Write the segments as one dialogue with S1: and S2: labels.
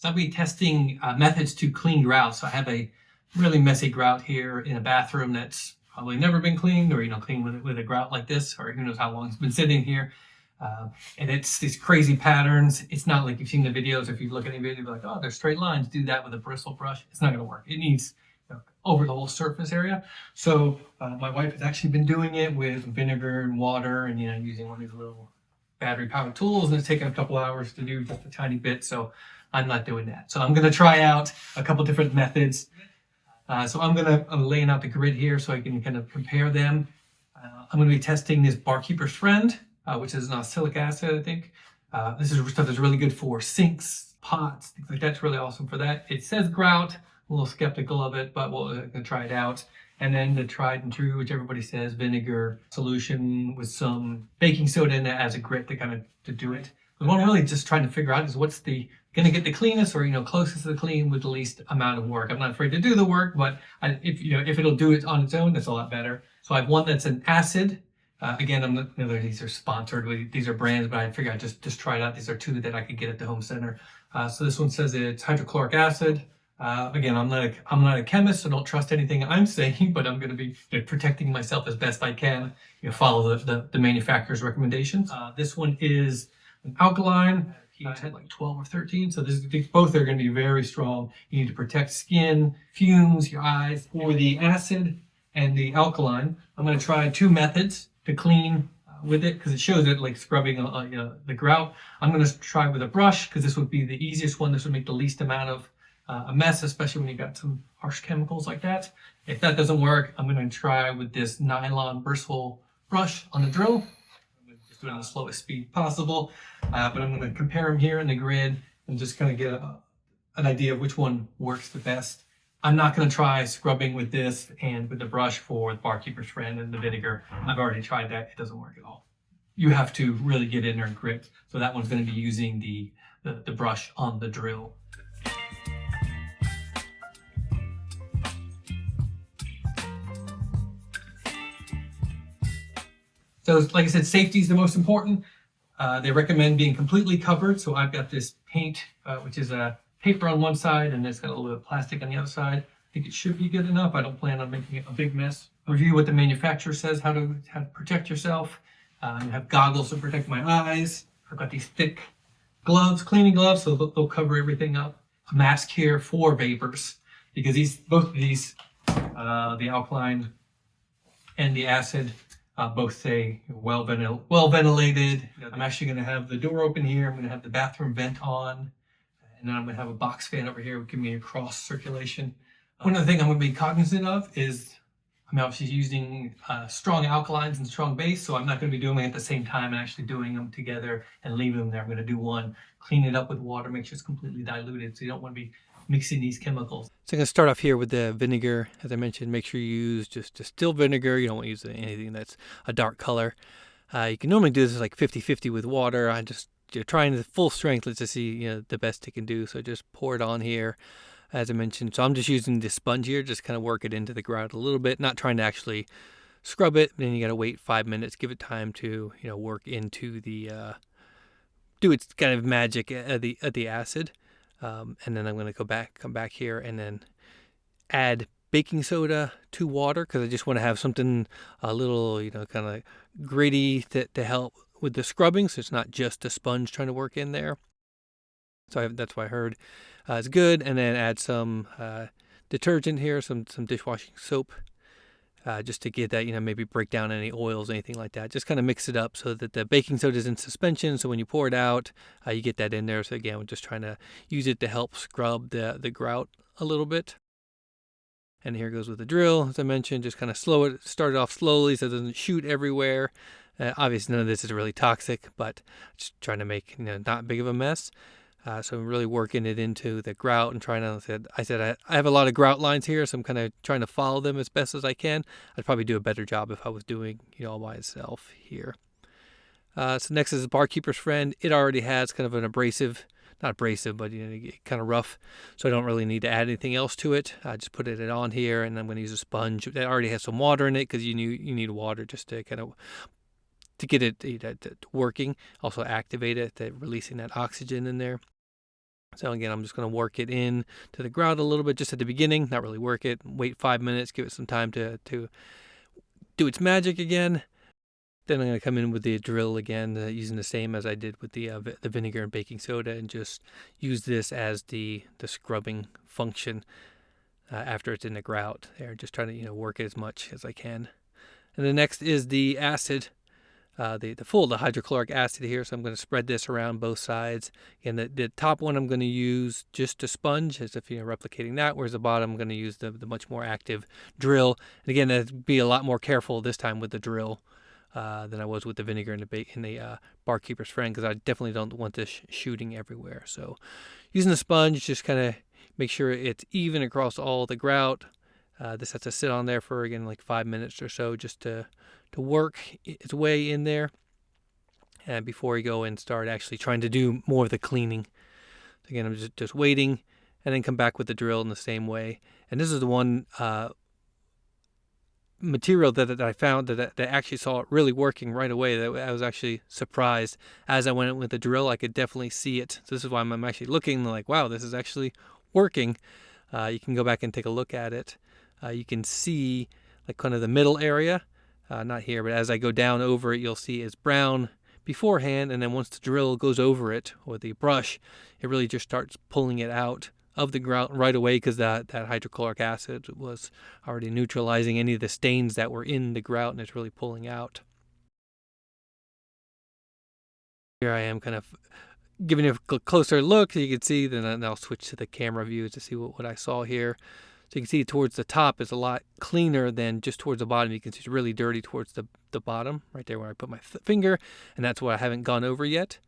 S1: So I'll be testing methods to clean grout. So I have a really messy grout here in a bathroom that's probably never been cleaned, or cleaned with a grout like this, or who knows how long it's been sitting here. And it's these crazy patterns. It's not like you've seen the videos. If you look at any video, you'll be like, oh, there's straight lines. Do that with a bristle brush. It's not going to work. It needs over the whole surface area. So my wife has actually been doing it with vinegar and water, and using one of these little battery powered tools, and it's taken a couple hours to do just a tiny bit. So I'm not doing that. So I'm going to try out a couple different methods. So I'm laying out the grid here so I can kind of compare them. I'm going to be testing this Barkeeper's Friend, which is an oxalic acid, I think. This is stuff that's really good for sinks, pots, things like that. It's really awesome for that. It says Grout. I'm a little skeptical of it, but we'll try it out. And then the tried and true, which everybody says, vinegar solution with some baking soda in it as a grit to do it. What I'm really just trying to figure out is what's going to get the cleanest, or closest to the clean with the least amount of work. I'm not afraid to do the work, but if it'll do it on its own, that's a lot better. So I have one that's an acid. Again, I'm not whether these are sponsored, these are brands, but I figured I'd just try it out. These are two that I could get at the home center. So this one says it's hydrochloric acid. Again, I'm not a chemist, so don't trust anything I'm saying, but I'm going to be protecting myself as best I can. Follow the manufacturer's recommendations. This one is an alkaline. He's had like 12 or 13, so both are going to be very strong. You need to protect skin, fumes, your eyes. For the acid and the alkaline, I'm going to try two methods to clean with it, because it shows it like scrubbing the grout. I'm going to try with a brush, because this would be the easiest one. This would make the least amount of a mess, especially when you've got some harsh chemicals like that. If that doesn't work, I'm going to try with this nylon bristle brush on the drill. I'm just doing it at the slowest speed possible, but I'm going to compare them here in the grid and just kind of get an idea of which one works the best. I'm not going to try scrubbing with this and with the brush for the Barkeeper's Friend and the vinegar. I've already tried that. It doesn't work at all. You have to really get in there and grit. So that one's going to be using the brush on the drill. So like I said, safety is the most important. They recommend being completely covered. So I've got this paint, which is a paper on one side, and it's got a little bit of plastic on the other side. I think it should be good enough. I don't plan on making it a big mess. Review what the manufacturer says, how to protect yourself. You have goggles to protect my eyes. I've got these thick gloves, cleaning gloves, so they'll cover everything up. A mask here for vapors, because both of these, the alkaline and the acid, both say well ventilated. I'm actually going to have the door open here. I'm going to have the bathroom vent on, and then I'm going to have a box fan over here, giving me a cross circulation. One other thing I'm going to be cognizant of is I'm obviously using strong alkalines and strong base, so I'm not going to be doing them at the same time and actually doing them together and leaving them there. I'm going to do one, clean it up with water, make sure it's completely diluted, so you don't want to be mixing these chemicals. So I'm going to start off here with the vinegar. As I mentioned, make sure you use just distilled vinegar. You don't want to use anything that's a dark color. You can normally do this like 50-50 with water. I'm just trying the full strength. Let's just see the best it can do. So just pour it on here, as I mentioned. So I'm just using this sponge here, just kind of work it into the grout a little bit, not trying to actually scrub it. Then you got to wait 5 minutes, give it time to work into the do its kind of magic at the acid. And then I'm going to come back here and then add baking soda to water, because I just want to have something a little, kind of gritty to help with the scrubbing. So it's not just a sponge trying to work in there. So that's what I heard. It's good. And then add some detergent here, some dishwashing soap, just to get that, maybe break down any oils, anything like that. Just kind of mix it up so that the baking soda is in suspension. So when you pour it out, you get that in there. So again, we're just trying to use it to help scrub the grout a little bit. And here goes with the drill. As I mentioned, just kind of start it off slowly so it doesn't shoot everywhere. Obviously, none of this is really toxic, but just trying to make not big of a mess. So I'm really working it into the grout and trying to, I have a lot of grout lines here, so I'm kind of trying to follow them as best as I can. I'd probably do a better job if I was doing, all by itself here. So next is Barkeeper's Friend. It already has kind of an not abrasive, but kind of rough. So I don't really need to add anything else to it. I just put it on here, and I'm going to use a sponge that already has some water in it, because you need water just to kind of to get it working. Also activate it, releasing that oxygen in there. So again, I'm just going to work it in to the grout a little bit just at the beginning, not really work it, wait 5 minutes, give it some time to do its magic again. Then I'm going to come in with the drill again, using the same as I did with the vinegar and baking soda, and just use this as the scrubbing function after it's in the grout there, just trying to work it as much as I can. And the next is the acid. The hydrochloric acid here, so I'm going to spread this around both sides. And the top one I'm going to use just a sponge, as if replicating that, whereas the bottom I'm going to use the much more active drill. And again, I'd be a lot more careful this time with the drill than I was with the vinegar and the barkeeper's friend, because I definitely don't want this shooting everywhere. So using the sponge, just kind of make sure it's even across all the grout. This has to sit on there for, again, like 5 minutes or so, just to work its way in there, and before you go and start actually trying to do more of the cleaning. Again, I'm just waiting, and then come back with the drill in the same way. And this is the one material that I found that I actually saw it really working right away. That I was actually surprised. As I went in with the drill, I could definitely see it. So this is why I'm actually looking like, wow, this is actually working. You can go back and take a look at it. You can see like kind of the middle area. Not here, but as I go down over it, you'll see it's brown beforehand, and then once the drill goes over it, or the brush, it really just starts pulling it out of the grout right away, because that hydrochloric acid was already neutralizing any of the stains that were in the grout, and it's really pulling out. Here I am kind of giving it a closer look, so you can see, then I'll switch to the camera view to see what I saw here. So you can see towards the top is a lot cleaner than just towards the bottom. You can see it's really dirty towards the bottom, right there where I put my finger, and that's what I haven't gone over yet.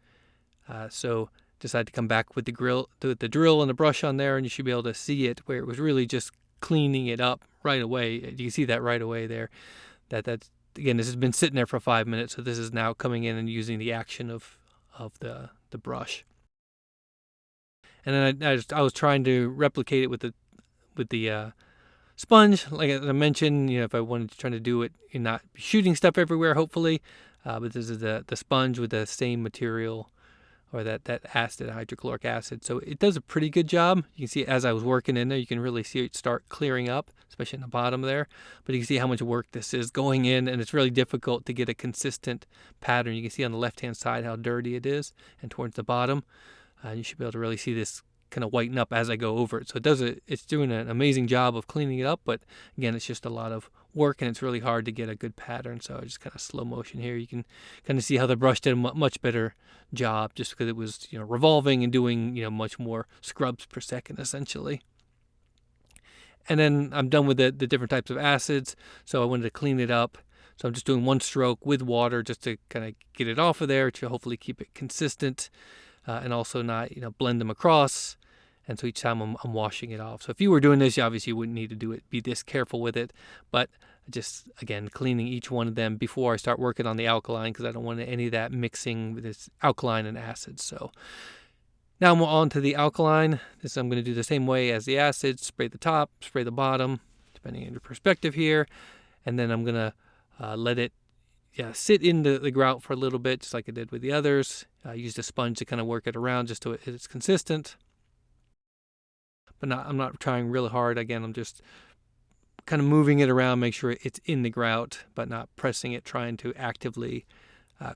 S1: So decided to come back with the drill and the brush on there, and you should be able to see it where it was really just cleaning it up right away. You can see that right away there. That's again, this has been sitting there for 5 minutes, so this is now coming in and using the action of the brush. And then I was trying to replicate it with the sponge, like I mentioned. If I wanted to try to do it and not shooting stuff everywhere, hopefully, but this is the sponge with the same material, or that acid, hydrochloric acid. So it does a pretty good job. You can see as I was working in there, you can really see it start clearing up, especially in the bottom there. But you can see how much work this is going in, and it's really difficult to get a consistent pattern. You can see on the left-hand side how dirty it is, and towards the bottom, you should be able to really see this kind of whiten up as I go over it. So it's doing an amazing job of cleaning it up, but again, it's just a lot of work, and it's really hard to get a good pattern. So just kind of slow motion here. You can kind of see how the brush did a much better job, just because it was revolving and doing much more scrubs per second essentially. And then I'm done with the different types of acids, so I wanted to clean it up. So I'm just doing one stroke with water just to kind of get it off of there, to hopefully keep it consistent, and also not blend them across. And so each time I'm washing it off. So if you were doing this, obviously you wouldn't need to be this careful with it. But just, again, cleaning each one of them before I start working on the alkaline, because I don't want any of that mixing with this alkaline and acid. So now I'm on to the alkaline. This I'm going to do the same way as the acid. Spray the top, spray the bottom, depending on your perspective here. And then I'm going to let it sit in the grout for a little bit, just like I did with the others. I used a sponge to kind of work it around just so it's consistent. But I'm not trying really hard. Again, I'm just kind of moving it around, make sure it's in the grout, but not pressing it, trying to actively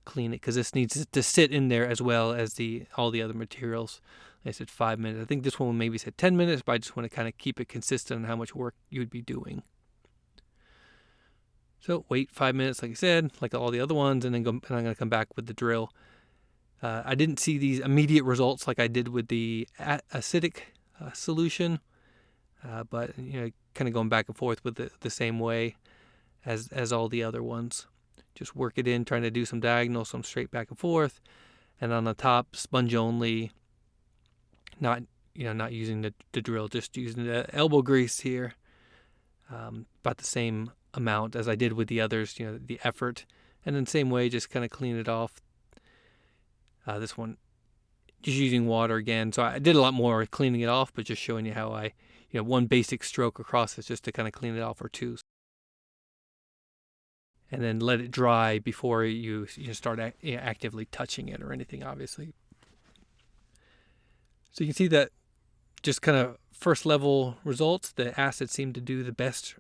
S1: clean it, because this needs to sit in there as well as all the other materials. I said 5 minutes. I think this one maybe said 10 minutes, but I just want to kind of keep it consistent on how much work you would be doing. So wait 5 minutes, like I said, like all the other ones, and then I'm going to come back with the drill. I didn't see these immediate results like I did with the acidic solution, but kind of going back and forth with the same way as all the other ones. Just work it in, trying to do some diagonal, some straight back and forth, and on the top, sponge only. Not using the drill, just using the elbow grease here, about the same amount as I did with the others. The effort, and then same way, just kind of clean it off. This one, just using water again. So I did a lot more cleaning it off, but just showing you how I, one basic stroke across is just to kind of clean it off, or two. And then let it dry before you start actively touching it or anything, obviously. So you can see that just kind of first level results, the acid seemed to do the best.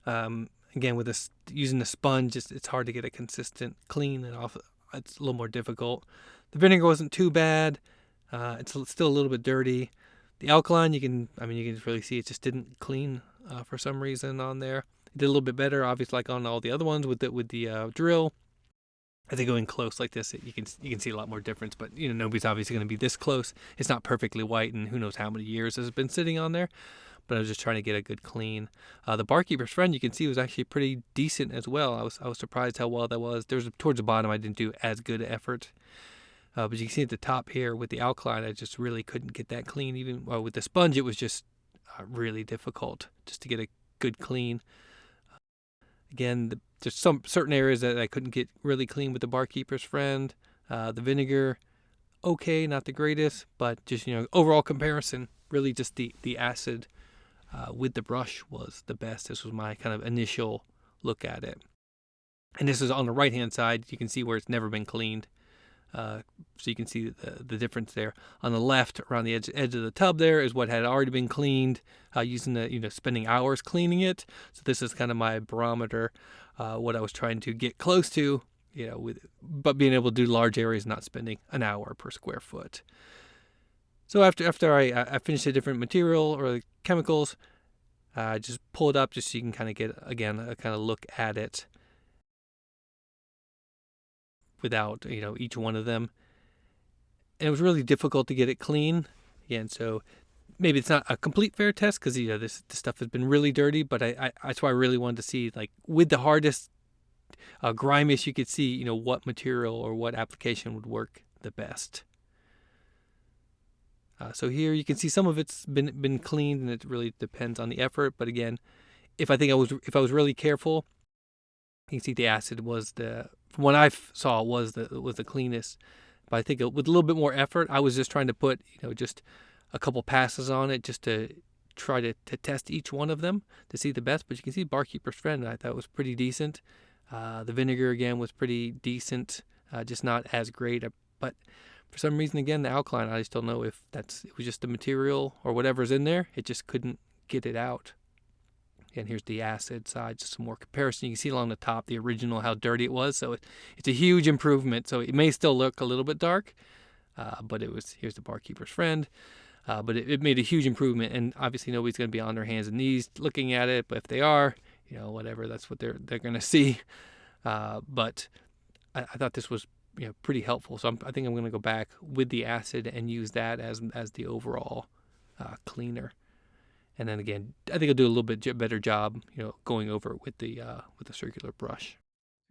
S1: Again, with this using the sponge, it's hard to get a consistent clean, and off. It's a little more difficult. The vinegar wasn't too bad. It's still a little bit dirty. The alkaline, you can just really see it just didn't clean for some reason on there. It did a little bit better, obviously, like on all the other ones with the drill. As they go in close like this, you can see a lot more difference. But nobody's obviously going to be this close. It's not perfectly white, and who knows how many years it's been sitting on there. But I was just trying to get a good clean. The barkeeper's friend, you can see, was actually pretty decent as well. I was surprised how well that was. Towards the bottom, I didn't do as good effort. But you can see at the top here with the alkaline, I just really couldn't get that clean. Even with the sponge, it was just really difficult just to get a good clean. Again, there's some certain areas that I couldn't get really clean with the barkeeper's friend. The vinegar, okay, not the greatest, but just overall comparison, really just the acid with the brush was the best. This was my kind of initial look at it. And this is on the right hand side. You can see where it's never been cleaned. So you can see the difference there. On the left, around the edge of the tub, there is what had already been cleaned, using spending hours cleaning it. So this is kind of my barometer, what I was trying to get close to, but being able to do large areas, not spending an hour per square foot. So after I finished the different material or the chemicals, I just pull it up just so you can kind of get, again, a kind of look at it without each one of them. And it was really difficult to get it clean. Again, so maybe it's not a complete fair test because this stuff has been really dirty, but that's why I really wanted to see, like, with the hardest grimiest you could see, what material or what application would work the best. So here you can see some of it's been cleaned, and it really depends on the effort. But again, if I was really careful, you can see the acid was from what I saw was the cleanest. But I think with a little bit more effort, I was just trying to put just a couple passes on it just to try to test each one of them to see the best. But you can see barkeeper's friend, I thought was pretty decent. The vinegar again was pretty decent, just not as great. But for some reason, again, the alkaline, I just don't know if it was just the material or whatever's in there. It just couldn't get it out. And here's the acid side, just some more comparison. You can see along the top, the original, how dirty it was. So it's a huge improvement. So it may still look a little bit dark, but here's the barkeeper's friend. But it made a huge improvement. And obviously nobody's going to be on their hands and knees looking at it. But if they are, whatever, that's what they're going to see. But I thought this was pretty helpful. So I think I'm going to go back with the acid and use that as the overall cleaner. And then again, I think I'll do a little bit better job, going over it with the circular brush.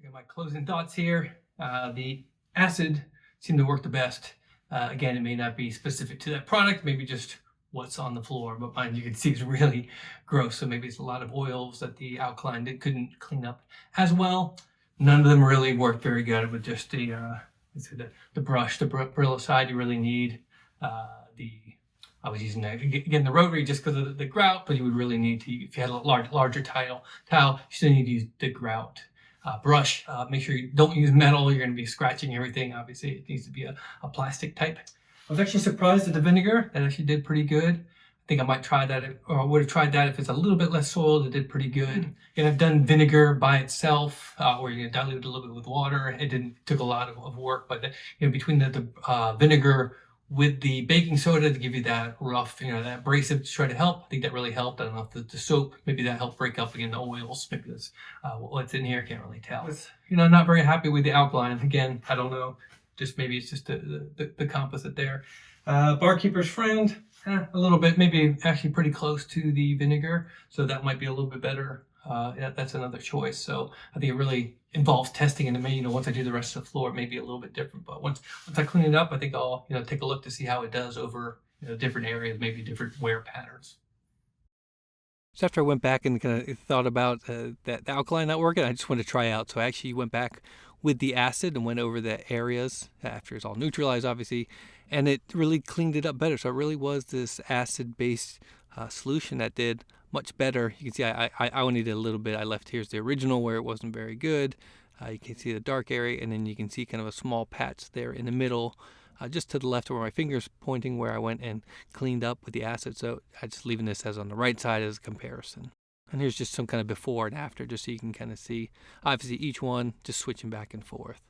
S1: Got my closing thoughts here. The acid seemed to work the best. Again, it may not be specific to that product, maybe just what's on the floor, but mine you can see is really gross. So maybe it's a lot of oils that the alkaline couldn't clean up as well. None of them really worked very good with just the brush, the Brillo side. You really need I was using again the rotary just because of the grout, but you would really need to, if you had a larger tile, you still need to use the grout brush. Make sure you don't use metal. You're going to be scratching everything. Obviously, it needs to be a plastic type. I was actually surprised at the vinegar. That actually did pretty good. I think I might try that, or I would have tried that if it's a little bit less soiled. It did pretty good. And I've done vinegar by itself, where you dilute it a little bit with water. It took a lot of work, but between the vinegar with the baking soda to give you that rough, that abrasive to try to help. I think that really helped. I don't know if the soap, maybe that helped break up again the oils. Maybe that's what's in here. Can't really tell. Not very happy with the alkaline. Again, I don't know. Maybe it's just the composite there. Barkeeper's friend, a little bit, maybe actually pretty close to the vinegar. So that might be a little bit better. That's another choice. So I think it really involves testing, and it may, once I do the rest of the floor, it may be a little bit different. But once I clean it up, I think I'll, take a look to see how it does over different areas, maybe different wear patterns. So after I went back and kind of thought about that the alkaline not working, I just wanted to try out. So I actually went back with the acid and went over the areas after it's all neutralized, obviously, and it really cleaned it up better. So it really was this acid-based solution that did much better. You can see I only did a little bit. I left here's the original where it wasn't very good.
S2: You can see the dark area, and then you can see kind of a small patch there in the middle, just to the left where my finger's pointing, where I went and cleaned up with the acid. So I'm just leaving this as on the right side as a comparison. And here's just some kind of before and after, just so you can kind of see, obviously, each one just switching back and forth.